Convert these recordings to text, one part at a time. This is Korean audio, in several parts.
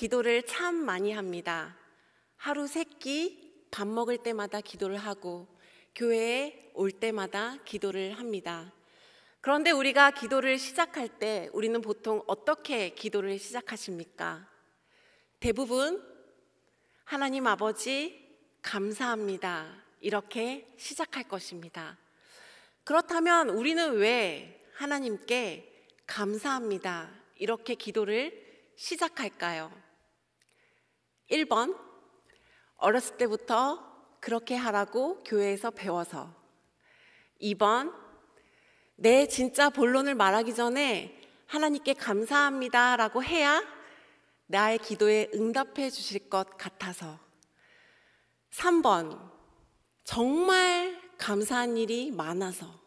기도를 참 많이 합니다. 하루 3끼 밥 먹을 때마다 기도를 하고 교회에 올 때마다 기도를 합니다. 그런데 우리가 기도를 시작할 때 우리는 보통 어떻게 기도를 시작하십니까? 대부분 하나님 아버지 감사합니다 이렇게 시작할 것입니다. 그렇다면 우리는 왜 하나님께 감사합니다 이렇게 기도를 시작할까요? 1번, 어렸을 때부터 그렇게 하라고 교회에서 배워서. 2번, 내 진짜 본론을 말하기 전에 하나님께 감사합니다 라고 해야 나의 기도에 응답해 주실 것 같아서. 3번, 정말 감사한 일이 많아서.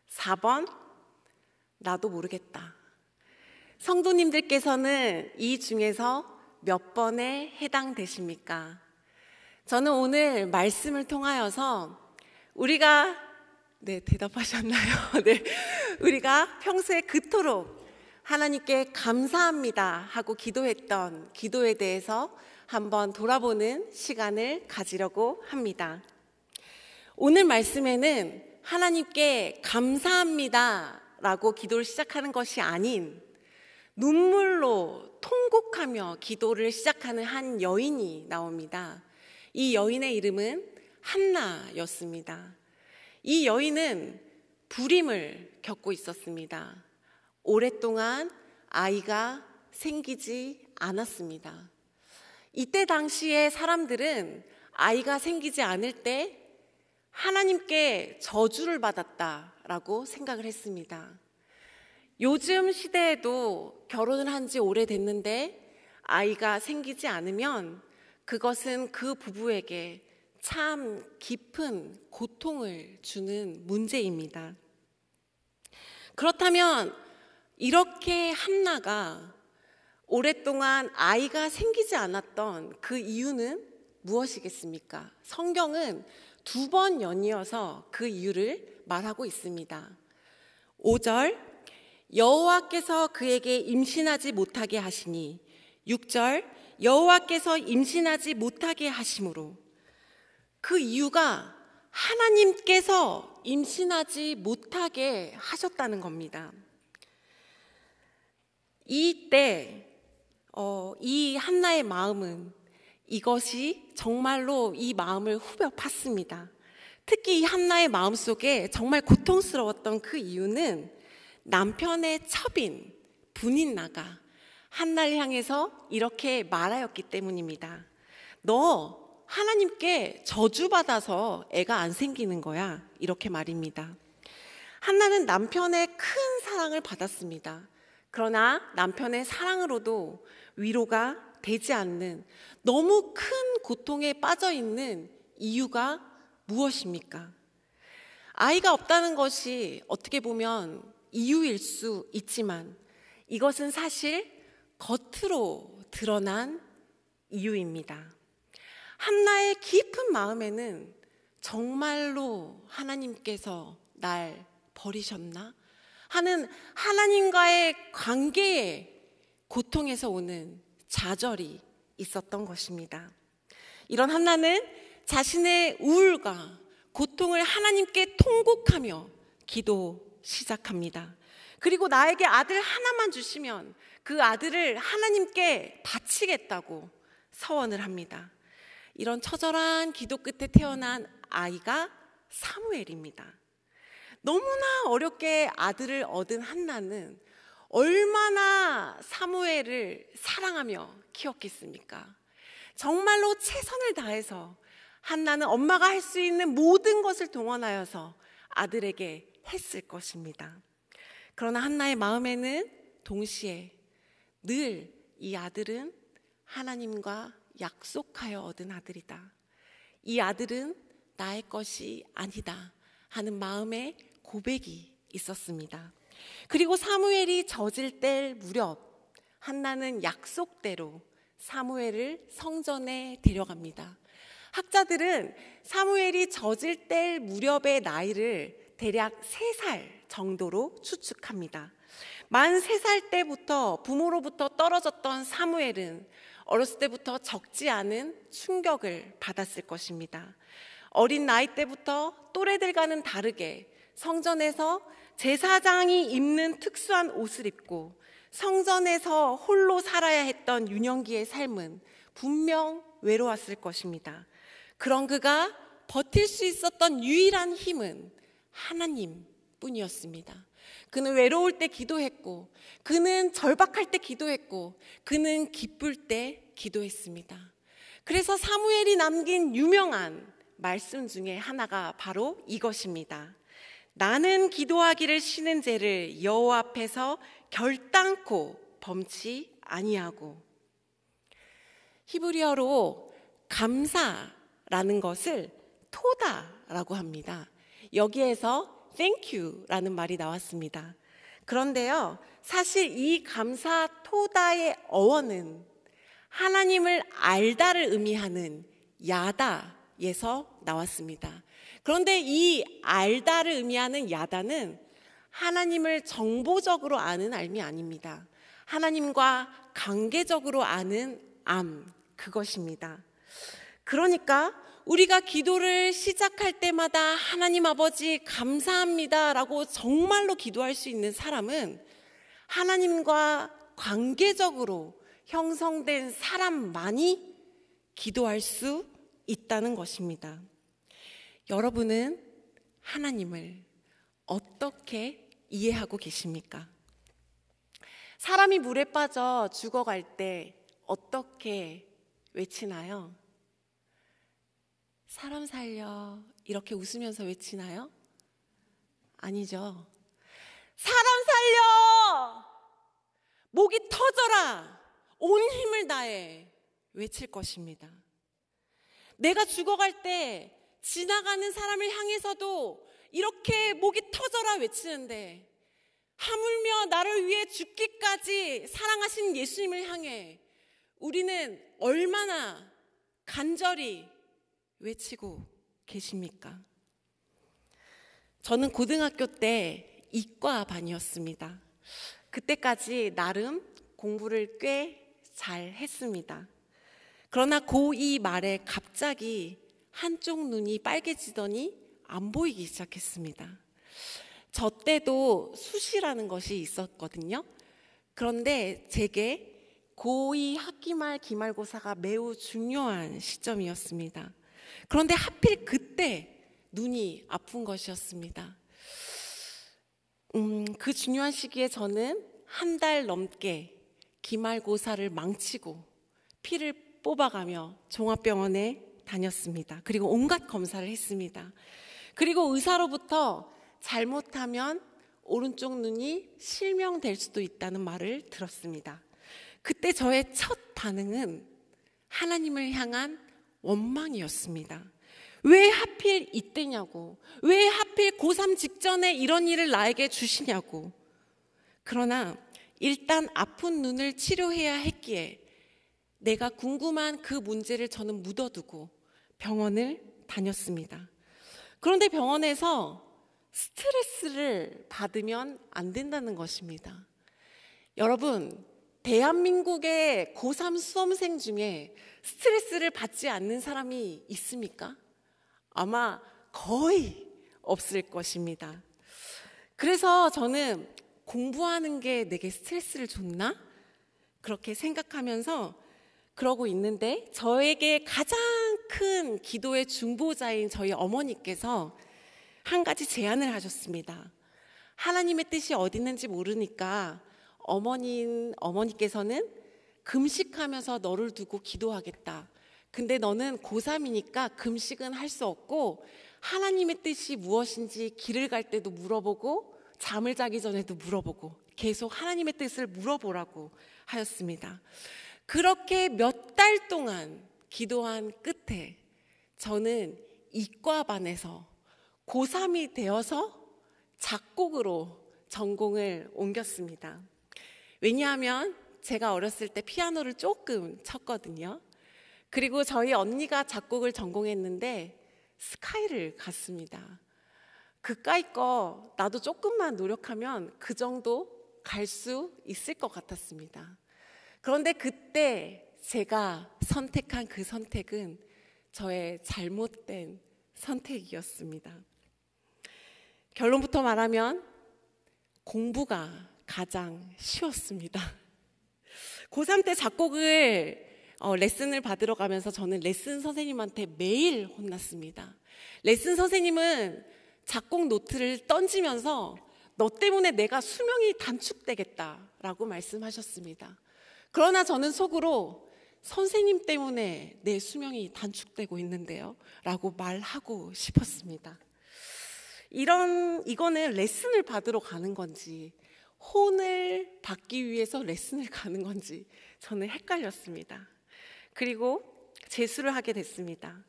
4번, 나도 모르겠다. 성도님들께서는 이 중에서 몇 번에 해당되십니까? 저는 오늘 말씀을 통하여서 우리가 대답하셨나요? 네, 우리가 평소에 그토록 하나님께 감사합니다 하고 기도했던 기도에 대해서 한번 돌아보는 시간을 가지려고 합니다. 오늘 말씀에는 하나님께 감사합니다 라고 기도를 시작하는 것이 아닌 눈물로 통곡하며 기도를 시작하는 한 여인이 나옵니다. 이 여인의 이름은 한나였습니다. 이 여인은 불임을 겪고 있었습니다. 오랫동안 아이가 생기지 않았습니다. 이때 당시에 사람들은 아이가 생기지 않을 때 하나님께 저주를 받았다라고 생각을 했습니다. 요즘 시대에도 결혼을 한 지 오래됐는데 아이가 생기지 않으면 그것은 그 부부에게 참 깊은 고통을 주는 문제입니다. 그렇다면 이렇게 한나가 오랫동안 아이가 생기지 않았던 그 이유는 무엇이겠습니까? 성경은 2번 연이어서 그 이유를 말하고 있습니다. 5절, 여호와께서 그에게 임신하지 못하게 하시니. 6절, 여호와께서 임신하지 못하게 하심으로. 그 이유가 하나님께서 임신하지 못하게 하셨다는 겁니다. 이때 이 한나의 마음은 이것이 정말로 이 마음을 후벼 팠습니다. 특히 이 한나의 마음속에 정말 고통스러웠던 그 이유는 남편의 첩인 분인나가 한나를 향해서 이렇게 말하였기 때문입니다. 너 하나님께 저주받아서 애가 안 생기는 거야. 이렇게 말입니다. 한나는 남편의 큰 사랑을 받았습니다. 그러나 남편의 사랑으로도 위로가 되지 않는 너무 큰 고통에 빠져 있는 이유가 무엇입니까? 아이가 없다는 것이 어떻게 보면 이유일 수 있지만 이것은 사실 겉으로 드러난 이유입니다. 한나의 깊은 마음에는 정말로 하나님께서 날 버리셨나? 하는 하나님과의 관계의 고통에서 오는 좌절이 있었던 것입니다. 이런 한나는 자신의 우울과 고통을 하나님께 통곡하며 기도 시작합니다. 그리고 나에게 아들 하나만 주시면 그 아들을 하나님께 바치겠다고 서원을 합니다. 이런 처절한 기도 끝에 태어난 아이가 사무엘입니다. 너무나 어렵게 아들을 얻은 한나는 얼마나 사무엘을 사랑하며 키웠겠습니까? 정말로 최선을 다해서 한나는 엄마가 할 수 있는 모든 것을 동원하여서 아들에게 했을 것입니다. 그러나 한나의 마음에는 동시에 늘 이 아들은 하나님과 약속하여 얻은 아들이다. 이 아들은 나의 것이 아니다 하는 마음의 고백이 있었습니다. 그리고 사무엘이 젖을 뗄 무렵 한나는 약속대로 사무엘을 성전에 데려갑니다. 학자들은 사무엘이 젖을 뗄 무렵의 나이를 대략 3살 정도로 추측합니다. 만 3살 때부터 부모로부터 떨어졌던 사무엘은 어렸을 때부터 적지 않은 충격을 받았을 것입니다. 어린 나이 때부터 또래들과는 다르게 성전에서 제사장이 입는 특수한 옷을 입고 성전에서 홀로 살아야 했던 유년기의 삶은 분명 외로웠을 것입니다. 그런 그가 버틸 수 있었던 유일한 힘은 하나님 뿐이었습니다. 그는 외로울 때 기도했고, 그는 절박할 때 기도했고, 그는 기쁠 때 기도했습니다. 그래서 사무엘이 남긴 유명한 말씀 중에 하나가 바로 이것입니다. 나는 기도하기를 쉬는 죄를 여호와 앞에서 결단코 범치 아니하고. 히브리어로 감사라는 것을 토다라고 합니다. 여기에서 thank you라는 말이 나왔습니다. 그런데요, 사실 이 감사 토다의 어원은 하나님을 알다를 의미하는 야다에서 나왔습니다. 그런데 이 알다를 의미하는 야다는 하나님을 정보적으로 아는 알미 아닙니다. 하나님과 관계적으로 아는 그것입니다. 그러니까 우리가 기도를 시작할 때마다 하나님 아버지 감사합니다 라고 정말로 기도할 수 있는 사람은 하나님과 관계적으로 형성된 사람만이 기도할 수 있다는 것입니다. 여러분은 하나님을 어떻게 이해하고 계십니까? 사람이 물에 빠져 죽어갈 때 어떻게 외치나요? 사람 살려 이렇게 웃으면서 외치나요? 아니죠. 사람 살려! 목이 터져라! 온 힘을 다해 외칠 것입니다. 내가 죽어갈 때 지나가는 사람을 향해서도 이렇게 목이 터져라 외치는데, 하물며 나를 위해 죽기까지 사랑하신 예수님을 향해 우리는 얼마나 간절히 외치고 계십니까? 저는 고등학교 때 이과반이었습니다. 그때까지 나름 공부를 꽤 잘 했습니다. 그러나 고2 말에 갑자기 한쪽 눈이 빨개지더니 안 보이기 시작했습니다. 저 때도 수시라는 것이 있었거든요. 그런데 제게 고2 학기말 기말고사가 매우 중요한 시점이었습니다. 그런데 하필 그때 눈이 아픈 것이었습니다. 그 중요한 시기에 저는 한 달 넘게 기말고사를 망치고 피를 뽑아가며 종합병원에 다녔습니다. 그리고 온갖 검사를 했습니다. 그리고 의사로부터 잘못하면 오른쪽 눈이 실명될 수도 있다는 말을 들었습니다. 그때 저의 첫 반응은 하나님을 향한 원망이었습니다. 왜 하필 이때냐고, 왜 하필 고3 직전에 이런 일을 나에게 주시냐고. 그러나 일단 아픈 눈을 치료해야 했기에 내가 궁금한 그 문제를 저는 묻어두고 병원을 다녔습니다. 그런데 병원에서 스트레스를 받으면 안 된다는 것입니다. 여러분, 대한민국의 고3 수험생 중에 스트레스를 받지 않는 사람이 있습니까? 아마 거의 없을 것입니다. 그래서 저는 공부하는 게 내게 스트레스를 줬나? 그렇게 생각하면서 그러고 있는데, 저에게 가장 큰 기도의 중보자인 저희 어머니께서 한 가지 제안을 하셨습니다. 하나님의 뜻이 어디 있는지 모르니까 어머니께서는 금식하면서 너를 두고 기도하겠다. 근데 너는 고3이니까 금식은 할 수 없고 하나님의 뜻이 무엇인지 길을 갈 때도 물어보고 잠을 자기 전에도 물어보고 계속 하나님의 뜻을 물어보라고 하였습니다. 그렇게 몇 달 동안 기도한 끝에 저는 이과반에서 고3이 되어서 작곡으로 전공을 옮겼습니다. 왜냐하면 제가 어렸을 때 피아노를 조금 쳤거든요. 그리고 저희 언니가 작곡을 전공했는데 스카이를 갔습니다. 그까이 거 나도 조금만 노력하면 그 정도 갈 수 있을 것 같았습니다. 그런데 그때 제가 선택한 그 선택은 저의 잘못된 선택이었습니다. 결론부터 말하면 공부가 가장 쉬웠습니다. 고3 때 작곡을 레슨을 받으러 가면서 저는 레슨 선생님한테 매일 혼났습니다. 레슨 선생님은 작곡 노트를 던지면서 너 때문에 내가 수명이 단축되겠다라고 말씀하셨습니다. 그러나 저는 속으로 선생님 때문에 내 수명이 단축되고 있는데요 라고 말하고 싶었습니다. 이거는 레슨을 받으러 가는 건지 혼을 받기 위해서 레슨을 가는 건지 저는 헷갈렸습니다. 그리고 재수를 하게 됐습니다.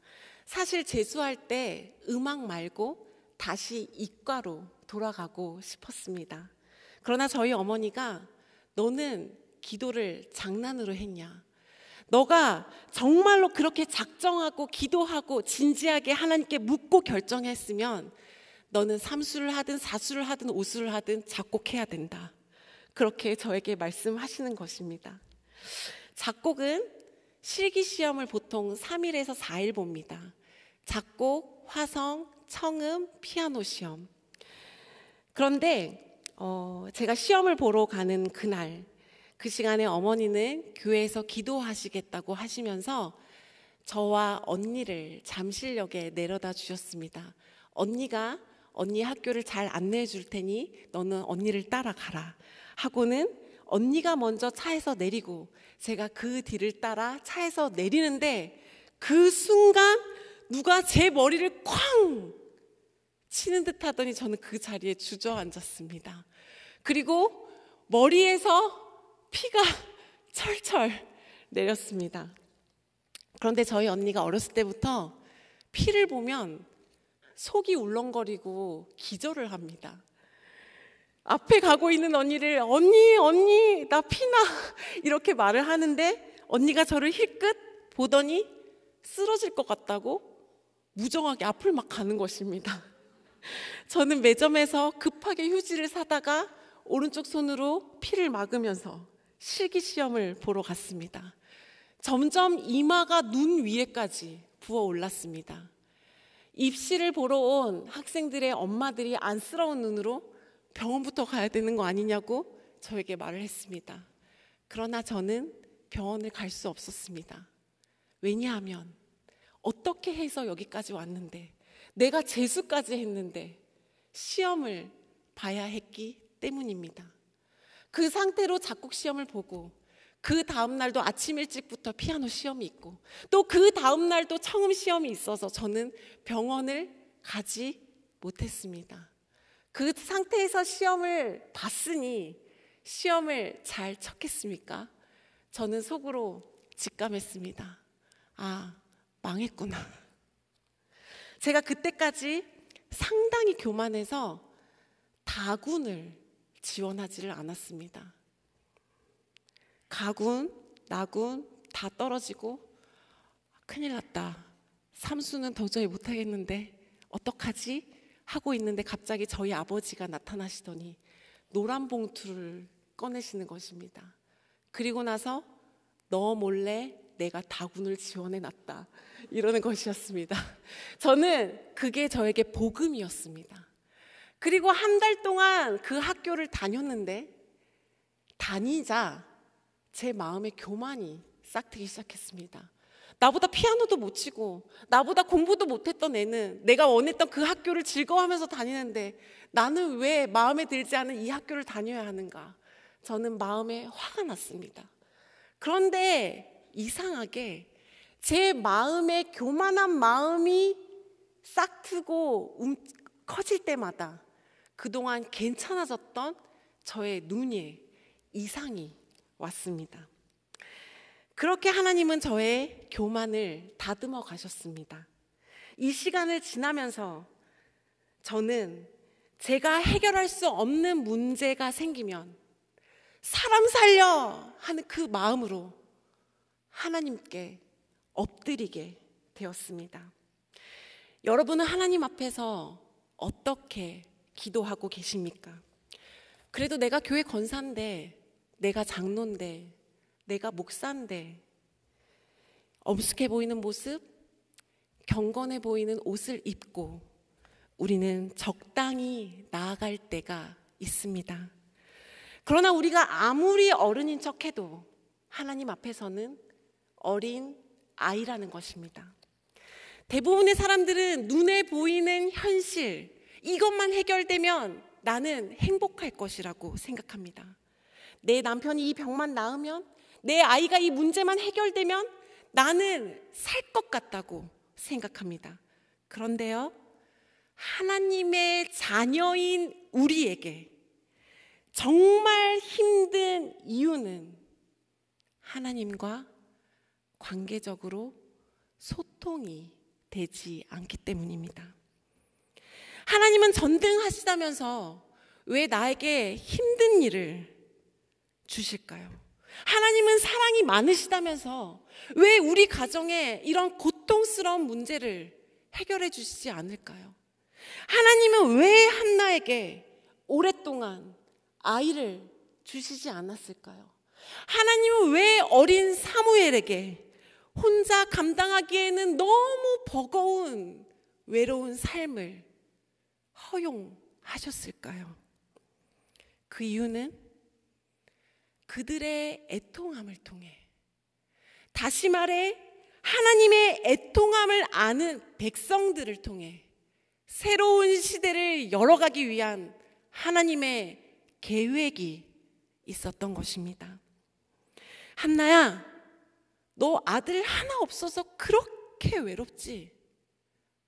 사실 재수할 때 음악 말고 다시 이과로 돌아가고 싶었습니다. 그러나 저희 어머니가 너는 기도를 장난으로 했냐? 너가 정말로 그렇게 작정하고 기도하고 진지하게 하나님께 묻고 결정했으면 너는 삼수를 하든 사수를 하든 오수를 하든 작곡해야 된다. 그렇게 저에게 말씀하시는 것입니다. 작곡은 실기시험을 보통 3일에서 4일 봅니다. 작곡, 화성, 청음, 피아노 시험. 그런데 제가 시험을 보러 가는 그날, 그 시간에 어머니는 교회에서 기도하시겠다고 하시면서 저와 언니를 잠실역에 내려다 주셨습니다. 언니가 언니 학교를 잘 안내해 줄 테니 너는 언니를 따라가라 하고는 언니가 먼저 차에서 내리고 제가 그 뒤를 따라 차에서 내리는데 그 순간 누가 제 머리를 쾅 치는 듯 하더니 저는 그 자리에 주저앉았습니다. 그리고 머리에서 피가 철철 내렸습니다. 그런데 저희 언니가 어렸을 때부터 피를 보면 속이 울렁거리고 기절을 합니다. 앞에 가고 있는 언니를 언니 나 피나 이렇게 말을 하는데 언니가 저를 힐끗 보더니 쓰러질 것 같다고 무정하게 앞을 막 가는 것입니다. 저는 매점에서 급하게 휴지를 사다가 오른쪽 손으로 피를 막으면서 실기시험을 보러 갔습니다. 점점 이마가 눈 위에까지 부어올랐습니다. 입시를 보러 온 학생들의 엄마들이 안쓰러운 눈으로 병원부터 가야 되는 거 아니냐고 저에게 말을 했습니다. 그러나 저는 병원을 갈 수 없었습니다. 왜냐하면 어떻게 해서 여기까지 왔는데 내가 재수까지 했는데 시험을 봐야 했기 때문입니다. 그 상태로 작곡 시험을 보고 그 다음 날도 아침 일찍부터 피아노 시험이 있고 또 그 다음 날도 청음 시험이 있어서 저는 병원을 가지 못했습니다. 그 상태에서 시험을 봤으니 시험을 잘 쳤겠습니까? 저는 속으로 직감했습니다. 아, 망했구나. 제가 그때까지 상당히 교만해서 다군을 지원하지를 않았습니다. 가군, 나군 다 떨어지고 큰일 났다. 삼수는 도저히 못하겠는데 어떡하지? 하고 있는데 갑자기 저희 아버지가 나타나시더니 노란 봉투를 꺼내시는 것입니다. 그리고 나서 너 몰래 내가 다군을 지원해놨다 이러는 것이었습니다. 저는 그게 저에게 복음이었습니다. 그리고 한 달 동안 그 학교를 다녔는데 다니자 제 마음에 교만이 싹트기 시작했습니다. 나보다 피아노도 못 치고 나보다 공부도 못했던 애는 내가 원했던 그 학교를 즐거워하면서 다니는데 나는 왜 마음에 들지 않은 이 학교를 다녀야 하는가? 저는 마음에 화가 났습니다. 그런데 이상하게 제 마음에 교만한 마음이 싹트고 커질 때마다 그동안 괜찮아졌던 저의 눈에 이상이 왔습니다. 그렇게 하나님은 저의 교만을 다듬어 가셨습니다. 이 시간을 지나면서 저는 제가 해결할 수 없는 문제가 생기면 사람 살려 하는 그 마음으로 하나님께 엎드리게 되었습니다. 여러분은 하나님 앞에서 어떻게 기도하고 계십니까? 그래도 내가 교회 권사인데, 내가 장로인데, 내가 목사인데, 엄숙해 보이는 모습, 경건해 보이는 옷을 입고 우리는 적당히 나아갈 때가 있습니다. 그러나 우리가 아무리 어른인 척해도 하나님 앞에서는 어린 아이라는 것입니다. 대부분의 사람들은 눈에 보이는 현실, 이것만 해결되면 나는 행복할 것이라고 생각합니다. 내 남편이 이 병만 나으면, 내 아이가 이 문제만 해결되면 나는 살 것 같다고 생각합니다. 그런데요, 하나님의 자녀인 우리에게 정말 힘든 이유는 하나님과 관계적으로 소통이 되지 않기 때문입니다. 하나님은 전능하시다면서 왜 나에게 힘든 일을 주실까요? 하나님은 사랑이 많으시다면서 왜 우리 가정에 이런 고통스러운 문제를 해결해 주시지 않을까요? 하나님은 왜 한나에게 오랫동안 아이를 주시지 않았을까요? 하나님은 왜 어린 사무엘에게 혼자 감당하기에는 너무 버거운 외로운 삶을 허용하셨을까요? 그 이유는 그들의 애통함을 통해, 다시 말해 하나님의 애통함을 아는 백성들을 통해 새로운 시대를 열어가기 위한 하나님의 계획이 있었던 것입니다. 한나야, 너 아들 하나 없어서 그렇게 외롭지?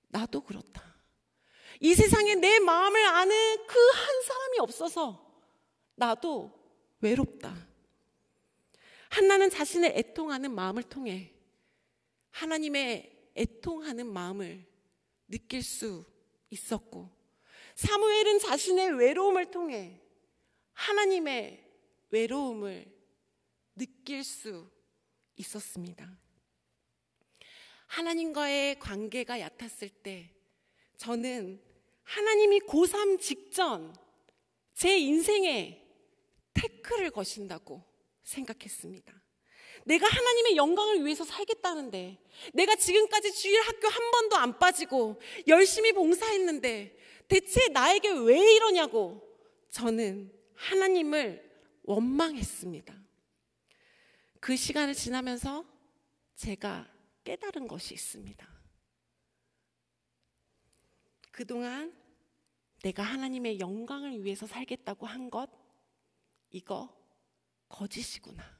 나도 그렇다. 이 세상에 내 마음을 아는 그 한 사람이 없어서 나도 외롭다. 한나는 자신의 애통하는 마음을 통해 하나님의 애통하는 마음을 느낄 수 있었고, 사무엘은 자신의 외로움을 통해 하나님의 외로움을 느낄 수 있었습니다. 하나님과의 관계가 얕았을 때 저는 하나님이 고3 직전 제 인생에 태클을 거신다고 생각했습니다. 내가 하나님의 영광을 위해서 살겠다는데, 내가 지금까지 주일 학교 한 번도 안 빠지고 열심히 봉사했는데 대체 나에게 왜 이러냐고 저는 하나님을 원망했습니다. 그 시간을 지나면서 제가 깨달은 것이 있습니다. 그동안 내가 하나님의 영광을 위해서 살겠다고 한 것, 이거 거짓이구나.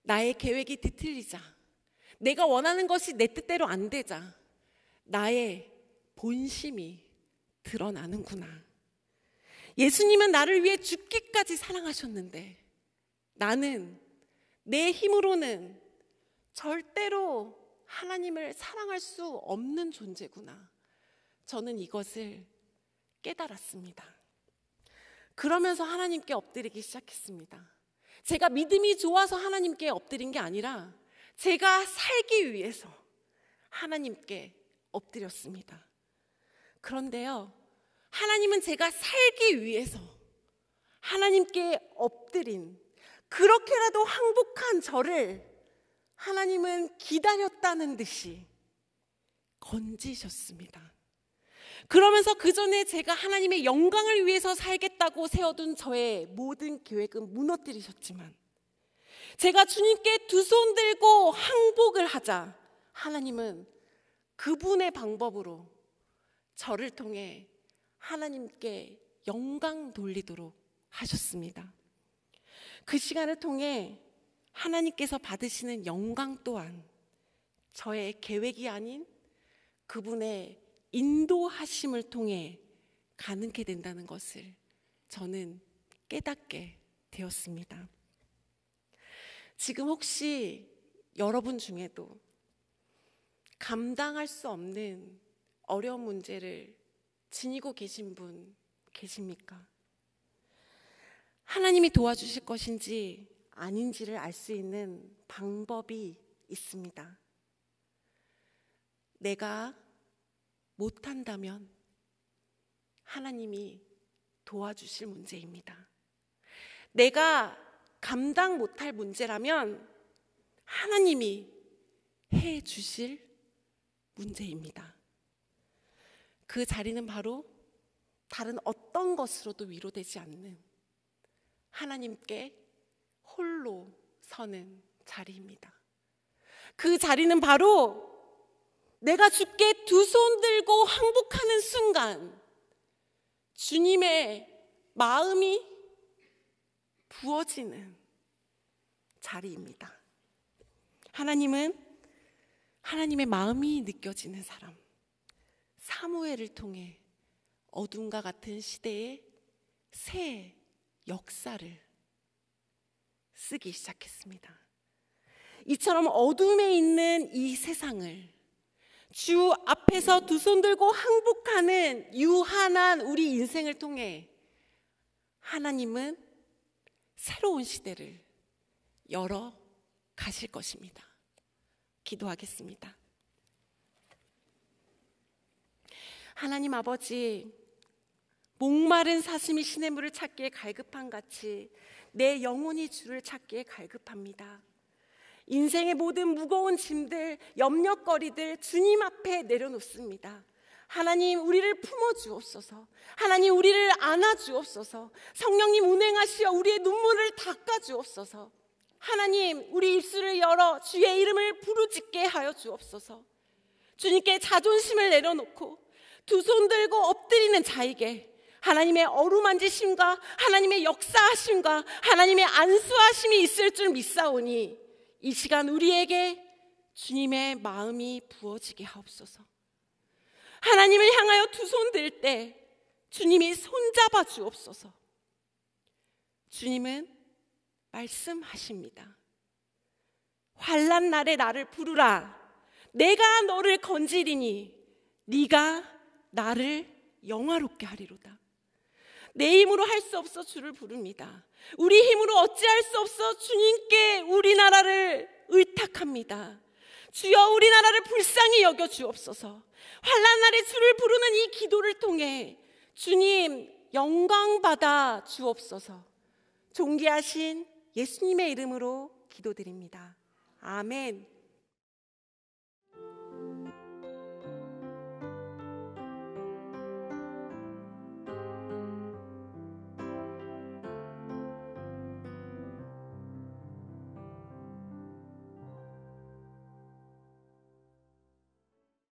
나의 계획이 뒤틀리자, 내가 원하는 것이 내 뜻대로 안 되자 나의 본심이 드러나는구나. 예수님은 나를 위해 죽기까지 사랑하셨는데 나는 내 힘으로는 절대로 하나님을 사랑할 수 없는 존재구나. 저는 이것을 깨달았습니다. 그러면서 하나님께 엎드리기 시작했습니다. 제가 믿음이 좋아서 하나님께 엎드린 게 아니라 제가 살기 위해서 하나님께 엎드렸습니다. 그런데요, 하나님은 제가 살기 위해서 하나님께 엎드린, 그렇게라도 항복한 저를 하나님은 기다렸다는 듯이 건지셨습니다. 그러면서 그 전에 제가 하나님의 영광을 위해서 살겠다고 세워둔 저의 모든 계획은 무너뜨리셨지만, 제가 주님께 두 손 들고 항복을 하자 하나님은 그분의 방법으로 저를 통해 하나님께 영광 돌리도록 하셨습니다. 그 시간을 통해 하나님께서 받으시는 영광 또한 저의 계획이 아닌 그분의 인도하심을 통해 가능케 된다는 것을 저는 깨닫게 되었습니다. 지금 혹시 여러분 중에도 감당할 수 없는 어려운 문제를 지니고 계신 분 계십니까? 하나님이 도와주실 것인지 아닌지를 알 수 있는 방법이 있습니다. 내가 못한다면 하나님이 도와주실 문제입니다. 내가 감당 못할 문제라면 하나님이 해 주실 문제입니다. 그 자리는 바로 다른 어떤 것으로도 위로되지 않는 하나님께 홀로 서는 자리입니다. 그 자리는 바로 내가 주께 두 손 들고 항복하는 순간 주님의 마음이 부어지는 자리입니다. 하나님은 하나님의 마음이 느껴지는 사람, 사무엘을 통해 어둠과 같은 시대에 새 역사를 쓰기 시작했습니다. 이처럼 어둠에 있는 이 세상을 주 앞에서 두 손 들고 항복하는 유한한 우리 인생을 통해 하나님은 새로운 시대를 열어 가실 것입니다. 기도하겠습니다. 하나님 아버지, 목마른 사슴이 시냇물을 찾기에 갈급한 같이 내 영혼이 주를 찾기에 갈급합니다. 인생의 모든 무거운 짐들, 염려거리들 주님 앞에 내려놓습니다. 하나님, 우리를 품어주옵소서. 하나님, 우리를 안아주옵소서. 성령님 운행하시어 우리의 눈물을 닦아주옵소서. 하나님, 우리 입술을 열어 주의 이름을 부르짖게 하여 주옵소서. 주님께 자존심을 내려놓고 두 손 들고 엎드리는 자에게 하나님의 어루만지심과 하나님의 역사하심과 하나님의 안수하심이 있을 줄 믿사오니 이 시간 우리에게 주님의 마음이 부어지게 하옵소서. 하나님을 향하여 두 손 들 때 주님이 손잡아 주옵소서. 주님은 말씀하십니다. 환난 날에 나를 부르라. 내가 너를 건지리니 네가 나를 영화롭게 하리로다. 내 힘으로 할 수 없어 주를 부릅니다. 우리 힘으로 어찌할 수 없어 주님께 우리나라를 의탁합니다. 주여, 우리나라를 불쌍히 여겨 주옵소서. 환난 날에 주를 부르는 이 기도를 통해 주님 영광 받아 주옵소서. 존귀하신 예수님의 이름으로 기도드립니다. 아멘.